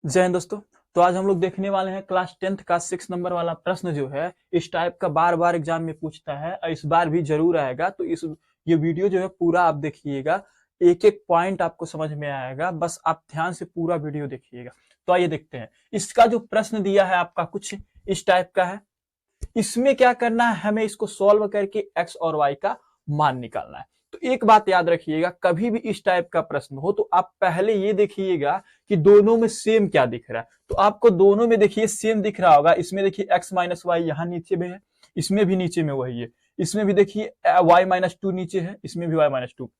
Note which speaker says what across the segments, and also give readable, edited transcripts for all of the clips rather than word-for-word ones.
Speaker 1: जय हिंद दोस्तों। तो आज हम लोग देखने वाले हैं क्लास 10th का 6 नंबर वाला प्रश्न जो है इस टाइप का बार बार एग्जाम में पूछता है और इस बार भी जरूर आएगा। तो ये वीडियो जो है पूरा आप देखिएगा, एक एक पॉइंट आपको समझ में आएगा, बस आप ध्यान से पूरा वीडियो देखिएगा। तो आइए देखते हैं। इसका जो प्रश्न दिया है आपका कुछ इस टाइप का है। इसमें क्या करना है, हमें इसको सॉल्व करके एक्स और वाई का मान निकालना है। तो एक बात याद रखिएगा, कभी भी इस टाइप का प्रश्न हो तो आप पहले ये देखिएगा कि दोनों में सेम क्या दिख रहा है। तो आपको दोनों में देखिए सेम दिख रहा होगा। इसमें देखिए एक्स माइनस वाई यहाँ नीचे में है, इसमें भी नीचे में वही है। इसमें भी देखिए वाई माइनस टू नीचे है, इसमें भी वाई माइनस टू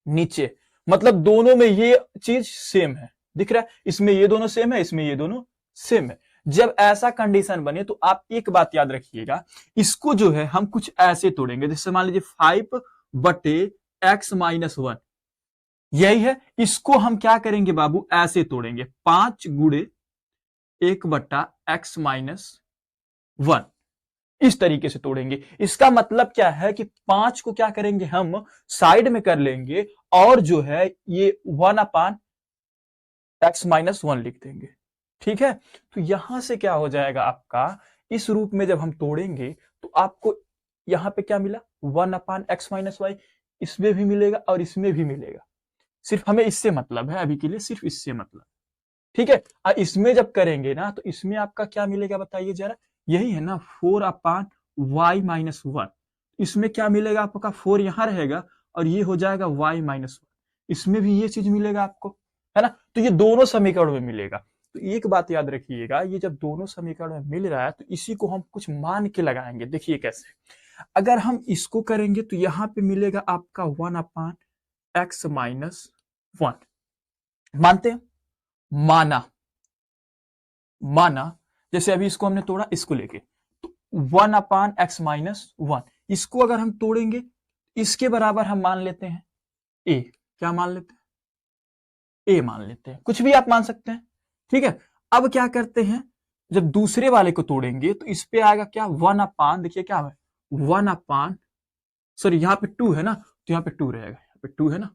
Speaker 1: नीचे। मतलब दोनों में ये चीज सेम है, दिख रहा है। इसमें ये दोनों सेम है, इसमें ये दोनों सेम है। जब ऐसा कंडीशन बने तो आप एक बात याद रखिएगा, इसको जो है हम कुछ ऐसे तोड़ेंगे। जैसे मान लीजिए 5/x-1 यही है। इसको हम क्या करेंगे बाबू, ऐसे तोड़ेंगे 5x-1 इस तरीके से तोड़ेंगे। इसका मतलब क्या है कि 5 को क्या करेंगे, हम साइड में कर लेंगे और जो है ये 1/x-1 लिख देंगे। ठीक है। तो यहां से क्या हो जाएगा आपका, इस रूप में जब हम तोड़ेंगे तो आपको यहां पे क्या मिला, 1/x-y। इसमें भी मिलेगा और इसमें भी मिलेगा। सिर्फ हमें इससे मतलब है, अभी के लिए सिर्फ इससे मतलब। ठीक है। और इसमें जब करेंगे ना तो इसमें आपका क्या मिलेगा बताइए जरा, यही है ना 4/y-1। इसमें क्या मिलेगा आपका, 4 यहां रहेगा और ये हो जाएगा y-1। इसमें भी ये चीज मिलेगा आपको, है ना। तो ये दोनों समीकरण में मिलेगा। तो एक बात याद रखिएगा, ये जब दोनों समीकरण में मिल रहा है तो इसी को हम कुछ मान के लगाएंगे। देखिए कैसे, अगर हम इसको करेंगे तो यहां पे मिलेगा आपका 1/x-1। मानते हैं, माना माना जैसे अभी इसको हमने तोड़ा, इसको लेके तो 1/x-1 इसको अगर हम तोड़ेंगे इसके बराबर हम मान लेते हैं ए। क्या मान लेते हैं, ए मान लेते हैं। कुछ भी आप मान सकते हैं। ठीक है। अब क्या करते हैं, जब दूसरे वाले को तोड़ेंगे तो इस पे आएगा क्या, 1/, देखिए क्या है 1/, सॉरी यहाँ पे 2 है ना, तो यहाँ पे 2 रहेगा। यहाँ पे 2 है ना,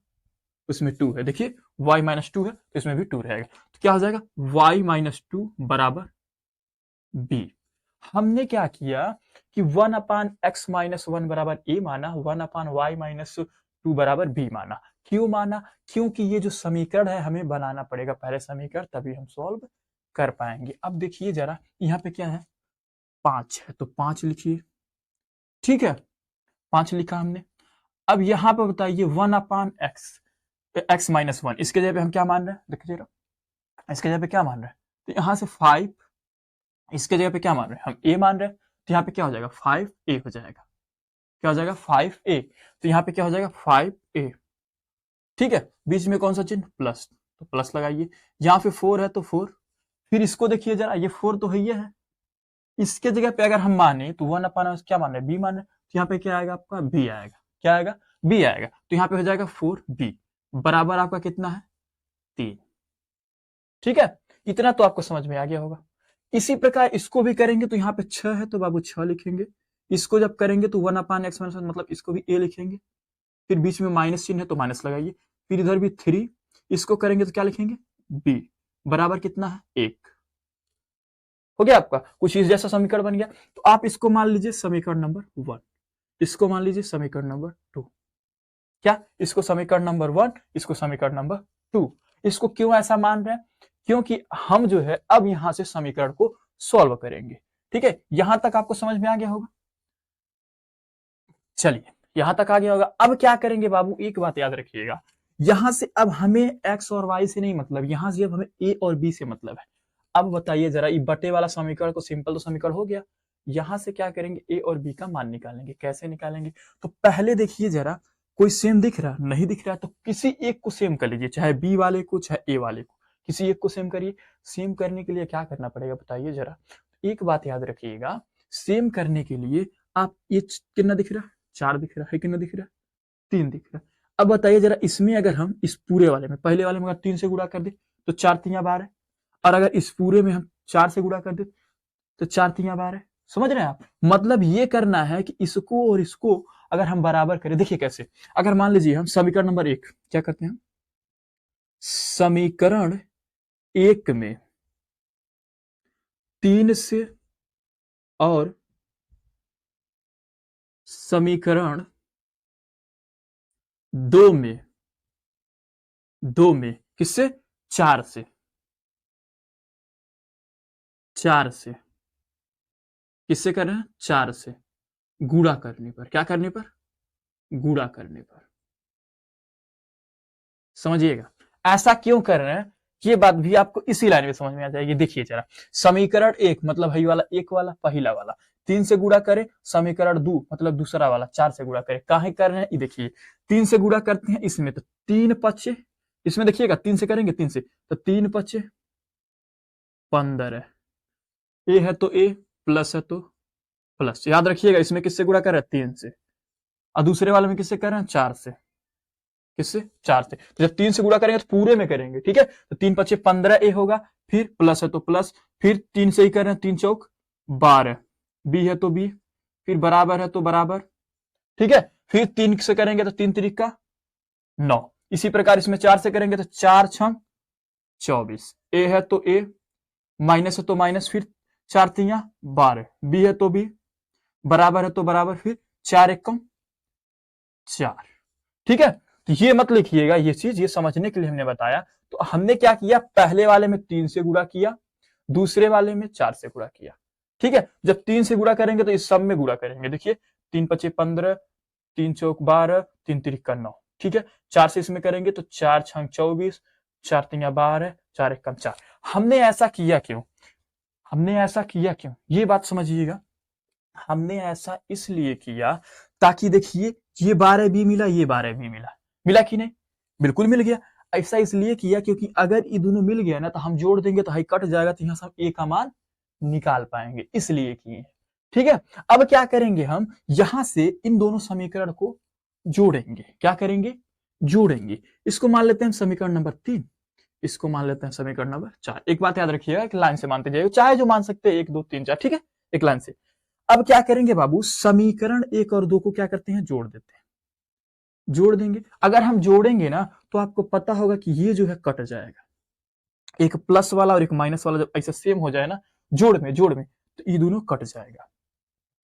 Speaker 1: उसमें 2 है। देखिए y-2 है तो इसमें भी 2 रहेगा। तो क्या हो जाएगा y-2 बराबर b। हमने क्या किया कि 1/x-1 बराबर a माना, 1/y-2 बराबर b माना। क्यों माना, क्योंकि ये जो समीकरण है हमें बनाना पड़ेगा पहले समीकरण, तभी हम सॉल्व कर पाएंगे। अब देखिए जरा, यहाँ पे क्या है, 5 है तो 5 लिखिए। ठीक है, 5 लिखा हमने। अब यहाँ पे बताइए 1/x-1 इसके जगह पे हम क्या मान रहे हैं, देखिए जरा, इसके जगह पे क्या मान रहे हैं, तो यहाँ से 5, इसके जगह पे क्या मान रहे हैं, हम a मान रहे हैं। तो यहाँ पे क्या हो जाएगा 5a हो जाएगा। क्या हो जाएगा 5a। तो यहाँ पे क्या हो जाएगा 5a। ठीक है, बीच में कौन सा चिन्ह, प्लस, तो प्लस लगाइए। यहाँ पे 4 है तो 4। फिर इसको देखिए जरा, ये 4 तो है। इसके जगह पे अगर हम माने तो 1/, क्या मान रहे हैं, b मान रहे हैं। तो यहाँ पे क्या आएगा आपका, b आएगा। क्या आएगा, b आएगा। तो यहाँ पे हो जाएगा 4b बराबर आपका कितना है, 3। ठीक है, इतना तो आपको समझ में आ गया होगा। इसी प्रकार इसको भी करेंगे तो यहाँ पे 6 है तो बाबू 6 लिखेंगे। इसको जब करेंगे तो 1/x-1 मतलब इसको भी a लिखेंगे। फिर बीच में माइनस चिन्ह है तो माइनस लगाइए। फिर इधर भी 3, इसको करेंगे तो क्या लिखेंगे, b बराबर कितना है, 1। हो गया आपका कुछ इस जैसा समीकरण बन गया। तो आप इसको मान लीजिए समीकरण नंबर 1, इसको मान लीजिए समीकरण नंबर 2। क्या, इसको समीकरण नंबर 1, इसको समीकरण नंबर 2। इसको क्यों ऐसा मान रहे हैं, क्योंकि हम जो है अब यहां से समीकरण को सॉल्व करेंगे। ठीक है, यहां तक आपको समझ में आ गया होगा। चलिए, यहां तक आ गया होगा। अब क्या करेंगे बाबू, एक बात याद रखिएगा, यहां से अब हमें x और y से नहीं मतलब, यहां से अब हमें a और b से मतलब है। अब बताइए जरा, ये बटे वाला समीकरण को सिंपल तो समीकरण हो गया। यहां से क्या करेंगे, a और b का मान निकालेंगे। कैसे निकालेंगे, तो पहले देखिए जरा, कोई सेम दिख रहा, नहीं दिख रहा तो किसी एक को सेम कर लीजिए, चाहे b वाले को चाहे a वाले को, किसी एक को सेम करिए। सेम करने के लिए क्या करना पड़ेगा बताइए जरा। एक बात याद रखिएगा, सेम करने के लिए आप ये कितना दिख रहा है, 4 दिख रहा है, कितना दिख रहा है, 3 दिख रहा है। अब बताइए जरा, इसमें अगर हम इस पूरे वाले में, पहले वाले में अगर 3 से गुणा कर दे तो 4 3 12, और अगर इस पूरे में हम 4 से गुणा कर दे तो 4 3 12। समझ रहे हैं आप, मतलब ये करना है कि इसको और इसको अगर हम बराबर करें। देखिए कैसे, अगर मान लीजिए हम समीकरण नंबर 1 क्या करते हैं, समीकरण 1 में 3 से और समीकरण 2 में किससे? 4 से किससे कर रहे हैं? 4 से गुणा करने पर। क्या करने पर? गुणा करने पर। समझिएगा ऐसा क्यों कर रहे हैं, ये बात भी आपको इसी लाइन में समझ में आ जाएगी। देखिए जरा, समीकरण 1 मतलब है वाला एक वाला पहला वाला 3 से गुणा करे, समीकरण 2 मतलब दूसरा वाला 4 से गुणा करे। काहे कर रहे हैं? ये देखिए 3 से गुणा करते हैं इसमें तो 3 पचे, इसमें देखिएगा 3 से करेंगे 3 से तो 3 पचे 15, ए है तो ए, प्लस है तो प्लस। याद रखिएगा इसमें किससे गुणा कर रहे हैं? 3 से। और दूसरे वाले में किससे कर रहे हैं? 4 से। किससे? 4 से। तो जब 3 से गुणा करेंगे तो पूरे में करेंगे, ठीक है। तो 3 पचे 15 ए होगा, फिर प्लस है तो प्लस, फिर 3 से ही कर रहे हैं, 3 चौक 12, बी है तो बी, फिर बराबर है तो बराबर, ठीक है। फिर 3 से करेंगे तो 3 त्रिका 9। इसी प्रकार इसमें 4 से करेंगे तो 4 छंग 24, ए है तो ए, माइनस है तो माइनस, फिर 4 तिया 12, बी है तो बी, बराबर है तो बराबर, फिर 4 एकम 4, ठीक है। तो ये मत लिखिएगा, ये चीज ये समझने के लिए हमने बताया। तो हमने क्या किया, पहले वाले में 3 से गुणा किया, दूसरे वाले में 4 से गुणा किया, ठीक है। जब 3 से गुणा करेंगे तो इस सब में गुणा करेंगे। देखिए 3 पचे 15, 3 चौक 12, 3 तिरिका 9, ठीक है। 4 से इसमें करेंगे तो 4 छंग 24, 4 तिया 12, 4 एकम 4। हमने ऐसा किया क्यों? ये बात समझिएगा। हमने ऐसा इसलिए किया ताकि देखिए ये 12 भी मिला, ये 12 भी मिला कि नहीं? बिल्कुल मिल गया। ऐसा इसलिए किया क्योंकि अगर ये दोनों मिल गया ना तो हम जोड़ देंगे तो हाई कट जाएगा, तो यहां से हम ए का मान निकाल पाएंगे, इसलिए किए, ठीक है। अब क्या करेंगे, हम यहां से इन दोनों समीकरण को जोड़ेंगे। क्या करेंगे? जोड़ेंगे। इसको मान लेते हैं समीकरण नंबर 3, इसको मान लेते हैं समीकरण नंबर 4। एक बात याद रखिएगा, एक लाइन से मानते जाइए, चाहे जो मान सकते हैं 1 2 3 4, ठीक है, एक लाइन से। अब क्या करेंगे बाबू, समीकरण 1 और 2 को क्या करते हैं? जोड़ देते हैं, जोड़ देंगे। अगर हम जोड़ेंगे ना तो आपको पता होगा कि ये जो है कट जाएगा, एक प्लस वाला और एक माइनस वाला जब ऐसा सेम हो जाए ना जोड़ में तो ये दोनों कट जाएगा।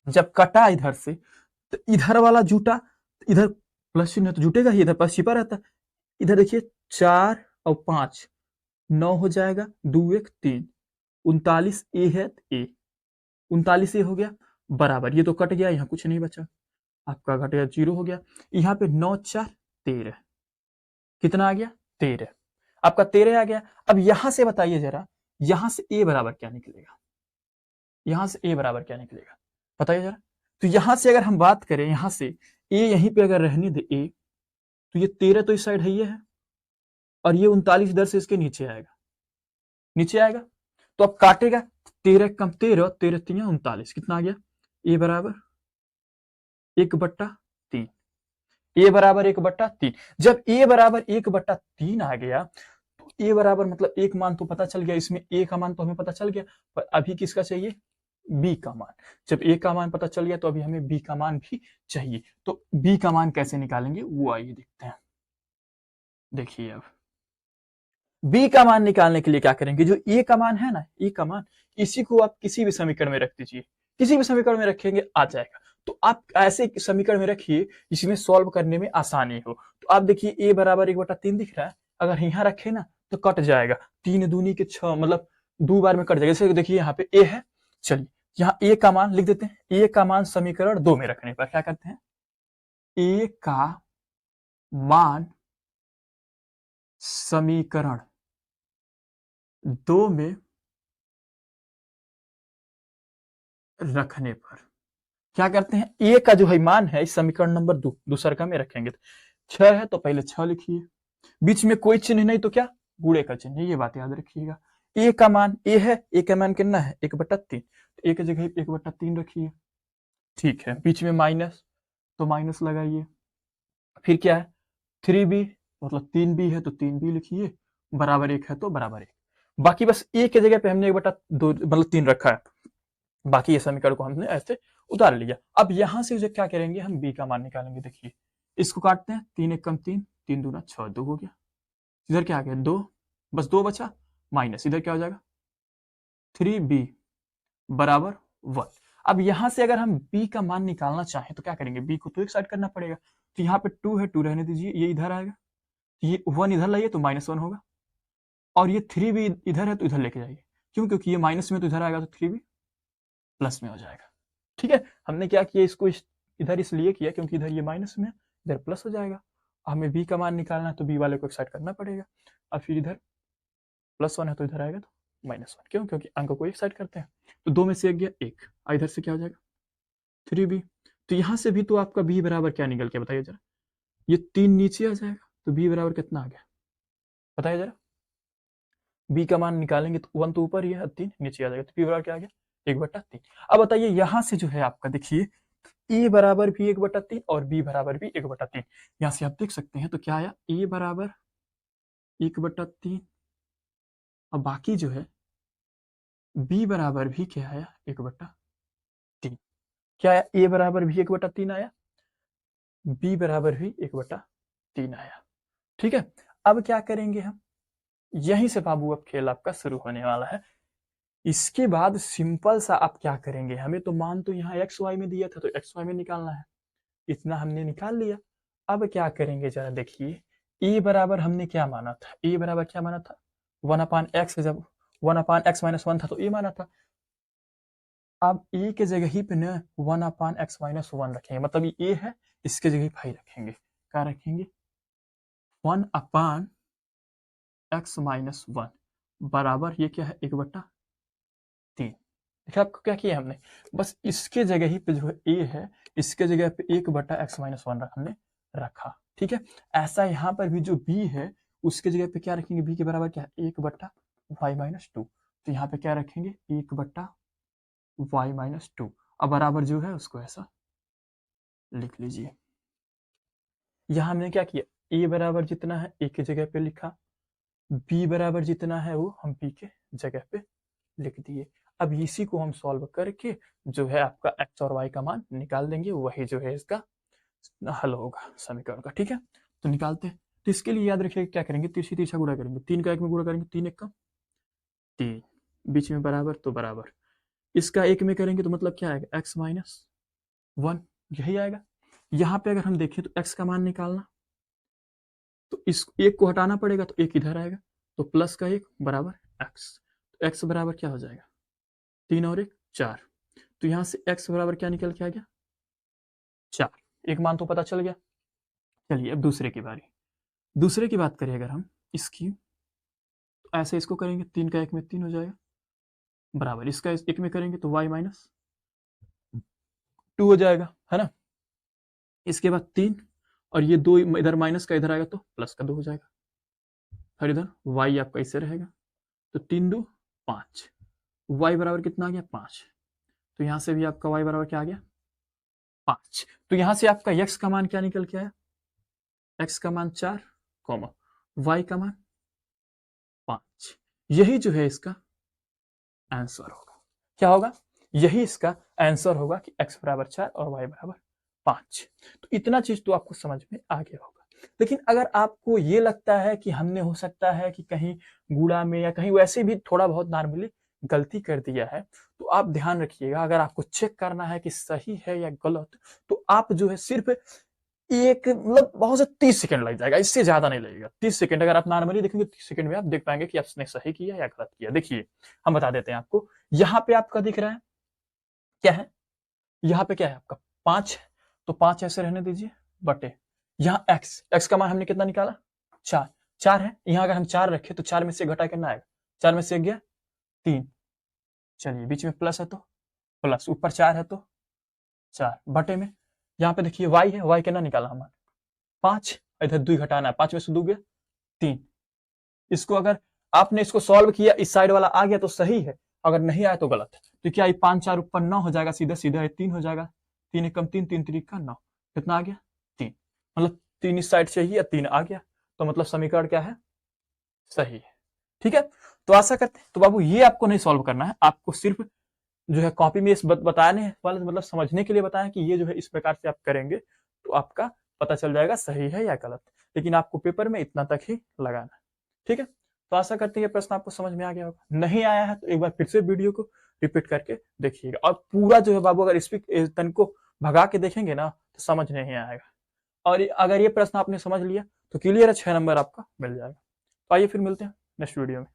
Speaker 1: जब कटा इधर से तो इधर वाला जुटा, तो इधर प्लस चिन्ह तो जुटेगा ही, इधर प्लस छिपा रहता। इधर देखिए 4 और 5 9 हो जाएगा, 2 1 3, 39 ए है ए, 39 ए हो गया बराबर, ये तो कट गया, यहाँ कुछ नहीं बचा, आपका घट गया 0 हो गया। यहाँ पे 9 4 13, कितना आ गया? 13, आपका 13 आ गया। अब यहां से बताइए जरा, यहां से ए बराबर क्या निकलेगा? बताइए जरा। तो यहां से अगर हम बात करें, यहां से ए यहीं पे अगर रहने दे ए, तो ये 13 तो इस साइड है, ये है, और ये 39 इधर से इसके नीचे आएगा। तो अब काटेगा 13 कम 13, 13 3 39, कितना आ गया? ए बराबर 1/3, ए बराबर 1/3। जब ए बराबर 1/3 आ गया तो ए बराबर मतलब एक मान तो पता चल गया, इसमें ए का मान तो हमें पता चल गया, पर अभी किसका चाहिए? बी का मान। जब ए का मान पता चल गया तो अभी हमें बी का मान भी चाहिए। तो बी का मान कैसे निकालेंगे वो आइए देखते हैं। देखिए अब बी का मान निकालने के लिए क्या करेंगे, जो ए का मान है ना, ए का मान, इसी को आप किसी भी समीकरण में रख दीजिए, किसी भी समीकरण में रखेंगे आ जाएगा। तो आप ऐसे समीकरण में रखिए इसमें सॉल्व करने में आसानी हो। तो आप देखिए ए बराबर 1/3 दिख रहा है, अगर यहाँ रखे ना तो कट जाएगा, 3 दूनी के 6 मतलब 2 बार में कट जाएगा। जैसे देखिए यहाँ पे ए है, चलिए यहाँ ए का मान लिख देते हैं। ए का मान समीकरण 2 में रखने पर क्या करते हैं, ए का मान समीकरण 2 में रखने पर क्या करते हैं, ए का जो है मान है इस समीकरण नंबर 2 दूसरा का में रखेंगे। 6 है तो पहले 6 लिखिए, बीच में कोई चिन्ह नहीं तो क्या, गुणे का चिन्ह, ये बात याद रखिएगा। ए का मान ए है, ए का मान कितना है 1/3, तो ए की जगह 1/3 रखिए, ठीक है। बीच में माइनस तो माइनस लगाइए, फिर क्या है 3b मतलब 3b है तो 3b लिखिए, बराबर 1 है तो बराबर 1। बाकी बस ए की जगह पे हमने 1/2 मतलब 3 रखा है, बाकी ये समीकरण को हमने ऐसे उतार लिया। अब यहां से जो क्या करेंगे, हम बी का मान निकालेंगे। देखिए इसको काटते हैं, 3 1 कम 3, 3 दूना 6, 2 हो गया। इधर क्या आ गया 2, बस 2 बचा, माइनस इधर क्या हो जाएगा 3b बराबर 1। अब यहां से अगर हम b का मान निकालना चाहें तो क्या करेंगे, b को तो एक साइड करना पड़ेगा, तो यहाँ पे 2 है, 2 रहने दीजिए, ये इधर आएगा, ये 1 इधर लाइए तो -1 होगा, और ये 3 भी इधर है तो इधर लेके जाइए, क्यों, क्योंकि ये माइनस में तो इधर आएगा तो 3 भी प्लस में हो जाएगा। ठीक है, हमने क्या किया, इसको इधर इसलिए किया क्योंकि इधर ये माइनस में, इधर प्लस हो जाएगा, हमें b का मान निकालना है तो b वाले को एक साइड करना पड़ेगा, और फिर इधर +1 है तो इधर आएगा तो -1, क्यों, क्योंकि अंक को एक साइड करते हैं, तो 2 में से 1 गया 1, इधर से क्या हो जाएगा 3b, तो यहां से भी तो आपका b बराबर क्या निकल के बताइए जरा, ये 3 नीचे आ जाएगा, तो b बराबर कितना आ गया बताइए जरा, b का मान निकालेंगे तो 1 तो ऊपर ही है, 3 नीचे आ जाएगा, तो b बराबर क्या आ गया 1/3। अब बताइए यहां से जो है आपका देखिए a बराबर भी 1/3 और b बराबर भी 1/3, यहां से आप देख सकते हैं, तो क्या आया a बराबर 1/3, और बाकी जो है b बराबर भी क्या आया 1/3, क्या आया, a बराबर भी 1/3 आया, b बराबर भी 1/3 आया। ठीक है, अब क्या करेंगे हम, यहीं से बाबू अब खेल आपका शुरू होने वाला है। इसके बाद सिंपल सा आप क्या करेंगे, हमें तो मान तो यहाँ एक्स वाई में दिया था, तो एक्स वाई में निकालना है, इतना हमने निकाल लिया। अब क्या करेंगे जरा देखिए, ए बराबर हमने क्या माना था, ए बराबर क्या माना था 1/x, जब 1/x - 1 था तो ए माना था, अब ए के जगह ही पे न 1/x - 1 रखेंगे, मतलब ये ए है, इसके जगह भाई रखेंगे, क्या रखेंगे 1/x - 1 बराबर ये क्या है 1/3। देखिए आपको क्या किया हमने, बस इसके जगह ही पे जो है ए है, इसके जगह पे 1/x - 1 हमने रखा। ठीक है, ऐसा यहाँ पर भी जो b है उसके जगह पे क्या रखेंगे, b के बराबर क्या है 1/y - 2, तो यहाँ पे क्या रखेंगे 1/y - 2, अब बराबर जो है उसको ऐसा लिख लीजिए। यहाँ हमने क्या किया, a बराबर जितना है a की जगह पे लिखा, b बराबर जितना है वो हम b के जगह पे लिख दिए। अब इसी को हम सॉल्व करके जो है आपका x और y का मान निकाल देंगे, वही जो है इसका हल होगा समीकरण का। ठीक है, तो निकालते हैं, तो इसके लिए याद रखिएगा क्या करेंगे, तिरछी तिरछा गुणा करेंगे, 3 का 1 में गुणा करेंगे, 3 1 का 3, बीच में बराबर तो बराबर, इसका 1 में करेंगे तो मतलब क्या आएगा x - 1, यही आएगा। यहाँ पे अगर हम देखें तो x का मान निकालना, तो इस 1 को हटाना पड़ेगा, तो 1 इधर आएगा, तो प्लस का 1 बराबर x, तो x बराबर क्या हो जाएगा 3 और 1 4, तो यहाँ से x बराबर क्या निकल के आ गया 4, एक मान तो पता चल गया। चलिए अब दूसरे की बारी, दूसरे की बात करें अगर हम इसकी, तो ऐसे इसको करेंगे, 3 का 1 में 3 हो जाएगा बराबर, इसका 1 में करेंगे तो y - 2 हो जाएगा, है ना। इसके बाद 3 और ये 2 इधर माइनस का इधर आएगा तो प्लस का 2 हो जाएगा, फिर इधर y आपका इससे रहेगा, तो 3 2 5, y बराबर कितना आ गया 5, तो यहाँ से भी आपका y बराबर क्या आ गया 5, तो यहाँ से आपका x का मान क्या निकल के आया, x का मान 4, y का मान 5, यही जो है इसका आंसर होगा। क्या होगा, यही इसका आंसर होगा कि x बराबर 4 और y बराबर 5। तो इतना चीज तो आपको समझ में आ गया होगा। लेकिन अगर आपको ये लगता है कि हमने हो सकता है कि कहीं गुणा में या कहीं वैसे भी थोड़ा बहुत नॉर्मली गलती कर दिया है, तो आप ध्यान रखिएगा, अगर आपको चेक करना है कि सही है या गलत, तो आप जो है सिर्फ एक मतलब बहुत से 30 सेकंड लग जाएगा, इससे ज्यादा नहीं लगेगा। 30 सेकंड अगर आप नॉर्मली देखेंगे 30 सेकंड में आप देख पाएंगे कि आपने सही किया या गलत किया। देखिए हम बता देते हैं आपको, यहाँ पे आपका दिख रहा है क्या है, यहाँ पे क्या है आपका 5, तो 5 ऐसे रहने दीजिए बटे, यहाँ x का मान हमने कितना निकाला 4, 4 है, यहाँ अगर हम 4 रखें तो 4 में से घटा कितना आएगा, 4 में से गया 3, चलिए बीच में प्लस है तो प्लस, ऊपर 4 है तो 4 बटे में, यहाँ पे देखिए y है, y कितना निकाला हमारा 5, इधर 2 घटाना है, 5 में से 2 गया 3, इसको अगर आपने इसको सॉल्व किया, इस साइड वाला आ गया तो सही है, अगर नहीं आया तो गलत है। तो क्या 5 4 ऊपर 9 हो जाएगा, सीधा सीधा 3 हो जाएगा, 3 1 3 3 3 का 9, कितना आ गया 3, मतलब 3 इस साइड से ही या 3 आ गया, तो मतलब समीकरण क्या है सही है। ठीक है, तो आशा करते हैं, तो बाबू ये आपको नहीं सॉल्व करना है, आपको सिर्फ जो है कॉपी में इस बताने वाले मतलब समझने के लिए बताया कि ये जो है इस प्रकार से आप करेंगे तो आपका पता चल जाएगा सही है या गलत, लेकिन आपको पेपर में इतना तक ही लगाना है। ठीक है, तो आशा करते हैं ये प्रश्न आपको समझ में आ गया होगा। नहीं आया है तो एक बार फिर से वीडियो को रिपीट करके देखिएगा, और पूरा जो है बाबू अगर स्पीक तन को भगा के देखेंगे ना तो समझ नहीं आएगा। और अगर ये प्रश्न आपने समझ लिया तो क्लियर है, 6 नंबर आपका मिल जाएगा। तो आइए फिर मिलते हैं नेक्स्ट वीडियो में।